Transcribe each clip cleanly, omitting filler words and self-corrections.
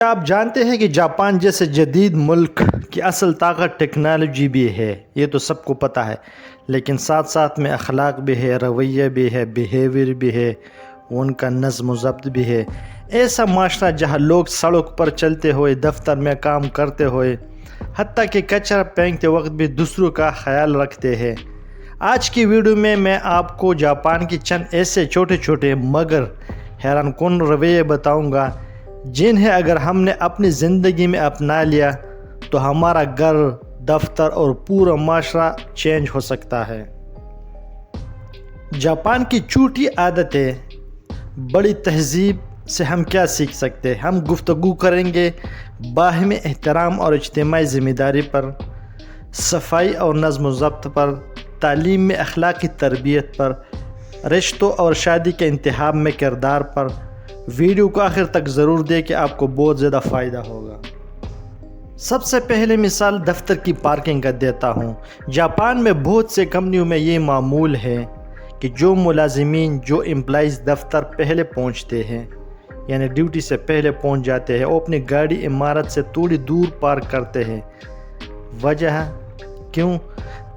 آپ جانتے ہیں کہ جاپان جیسے جدید ملک کی اصل طاقت ٹیکنالوجی بھی ہے، یہ تو سب کو پتہ ہے، لیکن ساتھ ساتھ میں اخلاق بھی ہے، رویہ بھی ہے، بیہیویئر بھی ہے، ان کا نظم و ضبط بھی ہے۔ ایسا معاشرہ جہاں لوگ سڑک پر چلتے ہوئے، دفتر میں کام کرتے ہوئے، حتیٰ کہ کچرا پھینکتے وقت بھی دوسروں کا خیال رکھتے ہیں۔ آج کی ویڈیو میں آپ کو جاپان کی چند ایسے چھوٹے چھوٹے مگر حیران کن رویے بتاؤں گا جنہیں اگر ہم نے اپنی زندگی میں اپنا لیا تو ہمارا گھر، دفتر اور پورا معاشرہ چینج ہو سکتا ہے۔ جاپان کی چھوٹی عادتیں بڑی تہذیب سے ہم کیا سیکھ سکتے ہیں؟ ہم گفتگو کریں گے باہمی احترام اور اجتماعی ذمہ داری پر، صفائی اور نظم و ضبط پر، تعلیم میں اخلاقی تربیت پر، رشتوں اور شادی کے انتخاب میں کردار پر۔ ویڈیو کو آخر تک ضرور دیکھیں، آپ کو بہت زیادہ فائدہ ہوگا۔ سب سے پہلے مثال دفتر کی پارکنگ کا دیتا ہوں۔ جاپان میں بہت سے کمپنیوں میں یہ معمول ہے کہ جو ملازمین، جو امپلائیز دفتر پہلے پہنچتے ہیں، یعنی ڈیوٹی سے پہلے پہنچ جاتے ہیں، وہ اپنی گاڑی عمارت سے تھوڑی دور پارک کرتے ہیں۔ وجہ کیوں؟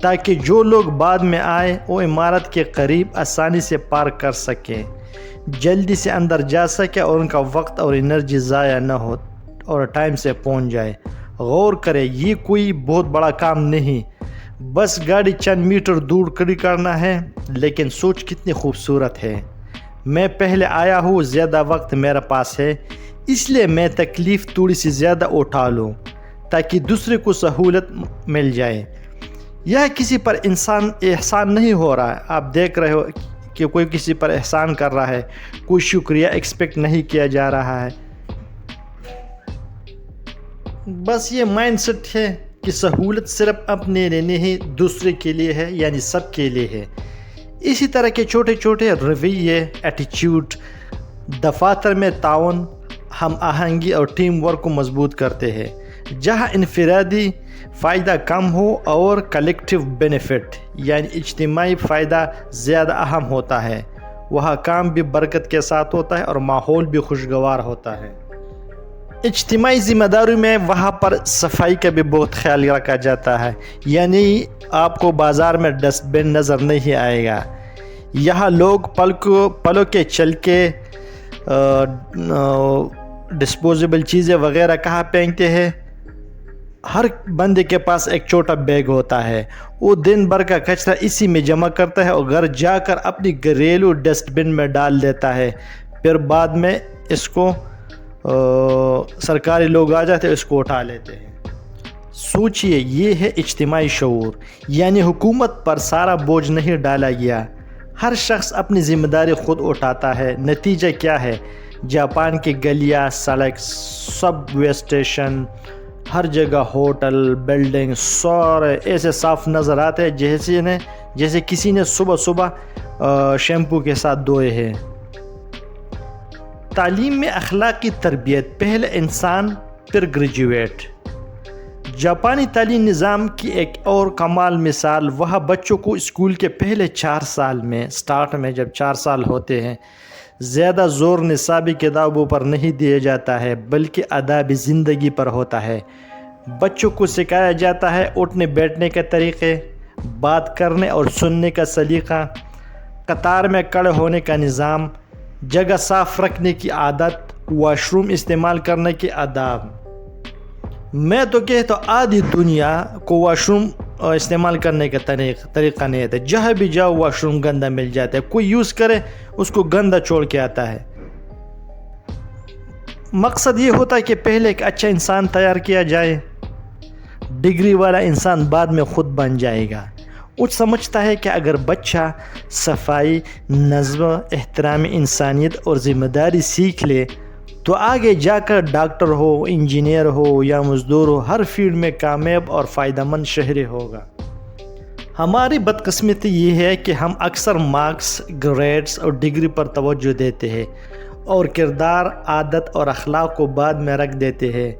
تاکہ جو لوگ بعد میں آئیں وہ عمارت کے قریب آسانی سے پارک کر سکیں، جلدی سے اندر جا سکے اور ان کا وقت اور انرجی ضائع نہ ہو اور ٹائم سے پہنچ جائے۔ غور کریں، یہ کوئی بہت بڑا کام نہیں، بس گاڑی چند میٹر دور کھڑی کرنا ہے، لیکن سوچ کتنی خوبصورت ہے۔ میں پہلے آیا ہوں، زیادہ وقت میرے پاس ہے، اس لیے میں تکلیف تھوڑی سی زیادہ اٹھا لوں تاکہ دوسرے کو سہولت مل جائے۔ یہ کسی پر احسان نہیں ہو رہا ہے، آپ دیکھ رہے ہو کہ کوئی کسی پر احسان کر رہا ہے، کوئی شکریہ ایکسپیکٹ نہیں کیا جا رہا ہے۔ بس یہ مائنڈ سیٹ ہے کہ سہولت صرف اپنے لیے نہیں، دوسرے کے لیے ہے، یعنی سب کے لیے ہے۔ اسی طرح کے چھوٹے چھوٹے رویے، ایٹیچیوڈ دفاتر میں تعاون، ہم آہنگی اور ٹیم ورک کو مضبوط کرتے ہیں۔ جہاں انفرادی فائدہ کم ہو اور کلیکٹیو بینیفٹ یعنی اجتماعی فائدہ زیادہ اہم ہوتا ہے، وہاں کام بھی برکت کے ساتھ ہوتا ہے اور ماحول بھی خوشگوار ہوتا ہے۔ اجتماعی ذمہ داری میں وہاں پر صفائی کا بھی بہت خیال رکھا جاتا ہے، یعنی آپ کو بازار میں ڈسٹ بن نظر نہیں آئے گا۔ یہاں لوگ پلوں کے چل کے ڈسپوزیبل چیزیں وغیرہ کہاں پھینکتے ہیں؟ ہر بندے کے پاس ایک چھوٹا بیگ ہوتا ہے، وہ دن بھر کا کچرا اسی میں جمع کرتا ہے اور گھر جا کر اپنی گھریلو ڈسٹ بن میں ڈال دیتا ہے، پھر بعد میں اس کو سرکاری لوگ آ جاتے ہیں، اس کو اٹھا لیتے ہیں۔ سوچئے، یہ ہے اجتماعی شعور، یعنی حکومت پر سارا بوجھ نہیں ڈالا گیا، ہر شخص اپنی ذمہ داری خود اٹھاتا ہے۔ نتیجہ کیا ہے؟ جاپان کی گلیاں، سڑک، سب وے اسٹیشن، ہر جگہ ہوٹل، بلڈنگ سارے ایسے صاف نظر آتے ہیں جیسے کسی نے صبح صبح شیمپو کے ساتھ دھوئے ہیں۔ تعلیم میں اخلاقی تربیت، پہلے انسان پھر گریجویٹ۔ جاپانی تعلیم نظام کی ایک اور کمال مثال، وہاں بچوں کو اسکول کے پہلے 4 سال میں، سٹارٹ میں جب 4 سال ہوتے ہیں، زیادہ زور نصابی کتابوں پر نہیں دیا جاتا ہے بلکہ آداب زندگی پر ہوتا ہے۔ بچوں کو سکھایا جاتا ہے اٹھنے بیٹھنے کے طریقے، بات کرنے اور سننے کا سلیقہ، قطار میں کھڑے ہونے کا نظام، جگہ صاف رکھنے کی عادت، واش روم استعمال کرنے کے آداب۔ میں تو کہتا ہوں آدھی دنیا کو واش روم استعمال کرنے کا طریقہ نہیں آتا، جہاں بھی جاؤ واش روم گندا مل جاتا ہے، کوئی یوز کرے اس کو گندا چھوڑ کے آتا ہے۔ مقصد یہ ہوتا ہے کہ پہلے ایک اچھا انسان تیار کیا جائے، ڈگری والا انسان بعد میں خود بن جائے گا۔ وہ سمجھتا ہے کہ اگر بچہ صفائی، نظم، احترام انسانیت اور ذمہ داری سیکھ لے تو آگے جا کر ڈاکٹر ہو، انجینئر ہو یا مزدور ہو، ہر فیلڈ میں کامیاب اور فائدہ مند شہری ہوگا۔ ہماری بدقسمتی یہ ہے کہ ہم اکثر مارکس، گریڈز اور ڈگری پر توجہ دیتے ہیں اور کردار، عادت اور اخلاق کو بعد میں رکھ دیتے ہیں۔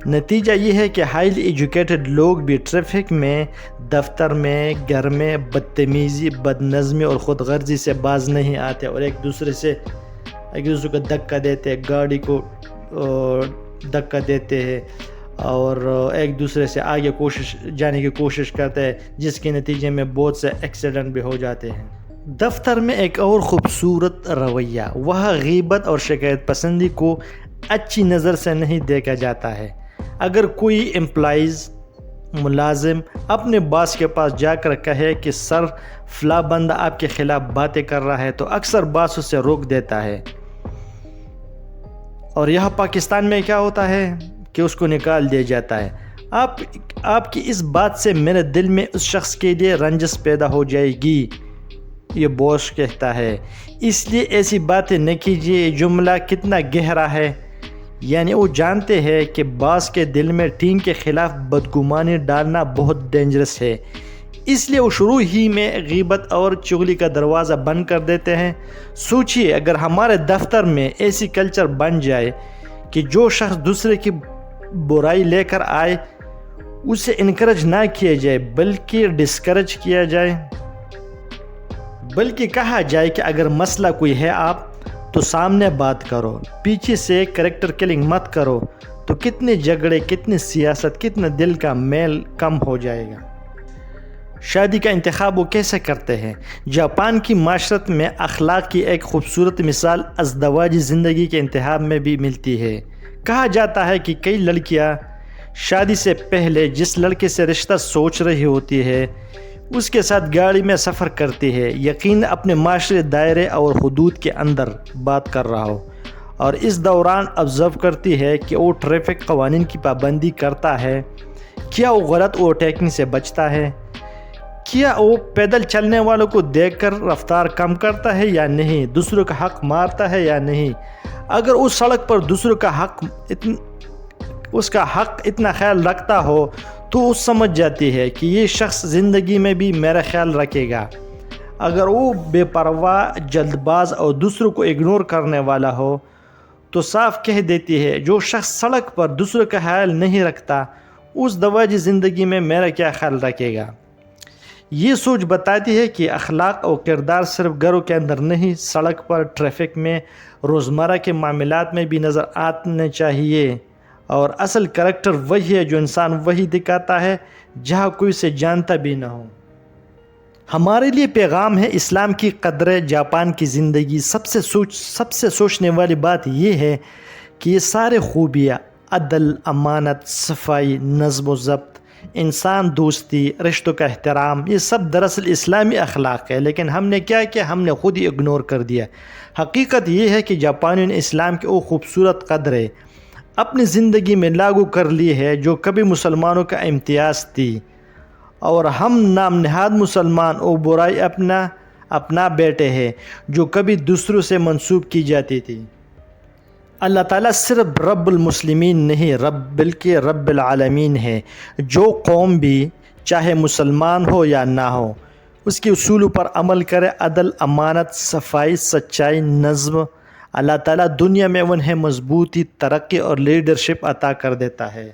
نتیجہ یہ ہے کہ ہائیلی ایجوکیٹڈ لوگ بھی ٹریفک میں، دفتر میں، گھر میں بدتمیزی، بد نظمی اور خود غرضی سے باز نہیں آتے اور ایک دوسرے کو دھکا دیتے، گاڑی کو دھکا دیتے ہیں اور ایک دوسرے سے آگے جانے کی کوشش کرتے ہیں، جس کے نتیجے میں بہت سے ایکسیڈنٹ بھی ہو جاتے ہیں۔ دفتر میں ایک اور خوبصورت رویہ، وہاں غیبت اور شکایت پسندی کو اچھی نظر سے نہیں دیکھا جاتا ہے۔ اگر کوئی ملازم اپنے باس کے پاس جا کر کہے کہ سر فلاں بندہ آپ کے خلاف باتیں کر رہا ہے، تو اکثر باس اسے روک دیتا ہے، اور یہاں پاکستان میں کیا ہوتا ہے کہ اس کو نکال دیا جاتا ہے۔ آپ کی اس بات سے میرے دل میں اس شخص کے لیے رنجش پیدا ہو جائے گی، یہ باس کہتا ہے، اس لیے ایسی باتیں نہ کیجیے۔ یہ جملہ کتنا گہرا ہے، یعنی وہ جانتے ہیں کہ باس کے دل میں ٹیم کے خلاف بدگمانی ڈالنا بہت ڈینجرس ہے، اس لیے وہ شروع ہی میں غیبت اور چغلی کا دروازہ بند کر دیتے ہیں۔ سوچئے اگر ہمارے دفتر میں ایسی کلچر بن جائے کہ جو شخص دوسرے کی برائی لے کر آئے اسے انکریج نہ کیا جائے بلکہ ڈسکریج کیا جائے، بلکہ کہا جائے کہ اگر مسئلہ کوئی ہے آپ تو سامنے بات کرو، پیچھے سے کریکٹر کلنگ مت کرو، تو کتنے جھگڑے، کتنی سیاست، کتنا دل کا میل کم ہو جائے گا۔ شادی کا انتخاب وہ کیسے کرتے ہیں؟ جاپان کی معاشرت میں اخلاق کی ایک خوبصورت مثال ازدواجی زندگی کے انتخاب میں بھی ملتی ہے۔ کہا جاتا ہے کہ کئی لڑکیاں شادی سے پہلے جس لڑکے سے رشتہ سوچ رہی ہوتی ہے اس کے ساتھ گاڑی میں سفر کرتی ہے، یقیناً اپنے معاشرے دائرے اور حدود کے اندر بات کر رہا ہو، اور اس دوران آبزرو کرتی ہے کہ وہ ٹریفک قوانین کی پابندی کرتا ہے، کیا وہ غلط اوورٹیکنگ سے بچتا ہے، کیا وہ پیدل چلنے والوں کو دیکھ کر رفتار کم کرتا ہے یا نہیں، دوسروں کا حق مارتا ہے یا نہیں۔ اگر اس سڑک پر دوسروں کا حق اتنا خیال رکھتا ہو تو وہ سمجھ جاتی ہے کہ یہ شخص زندگی میں بھی میرا خیال رکھے گا۔ اگر وہ بے پرواہ، جلد باز اور دوسروں کو اگنور کرنے والا ہو تو صاف کہہ دیتی ہے جو شخص سڑک پر دوسروں کا خیال نہیں رکھتا اس دواجی زندگی میں میرا کیا خیال رکھے گا۔ یہ سوچ بتاتی ہے کہ اخلاق اور کردار صرف گھروں کے اندر نہیں، سڑک پر، ٹریفک میں، روزمرہ کے معاملات میں بھی نظر آنے چاہیے، اور اصل کریکٹر وہی ہے جو انسان وہی دکھاتا ہے جہاں کوئی اسے جانتا بھی نہ ہو۔ ہمارے لیے پیغام ہے اسلام کی قدریں، جاپان کی زندگی۔ سب سے سوچنے والی بات یہ ہے کہ یہ سارے خوبیاں، عدل، امانت، صفائی، نظم و ضبط، انسان دوستی، رشتوں کا احترام، یہ سب دراصل اسلامی اخلاق ہے، لیکن ہم نے کیا کیا؟ ہم نے خود ہی اگنور کر دیا۔ حقیقت یہ ہے کہ جاپانیوں نے اسلام کی وہ خوبصورت قدریں اپنی زندگی میں لاگو کر لی ہے جو کبھی مسلمانوں کا امتیاز تھی، اور ہم نام نہاد مسلمان وہ برائی اپنا بیٹے ہیں جو کبھی دوسروں سے منسوب کی جاتی تھی۔ اللہ تعالیٰ صرف رب المسلمین نہیں بلکہ رب العالمین ہے۔ جو قوم بھی چاہے مسلمان ہو یا نہ ہو اس کے اصولوں پر عمل کرے، عدل، امانت، صفائی، سچائی، نظم، اللہ تعالیٰ دنیا میں انہیں مضبوطی، ترقی اور لیڈرشپ عطا کر دیتا ہے۔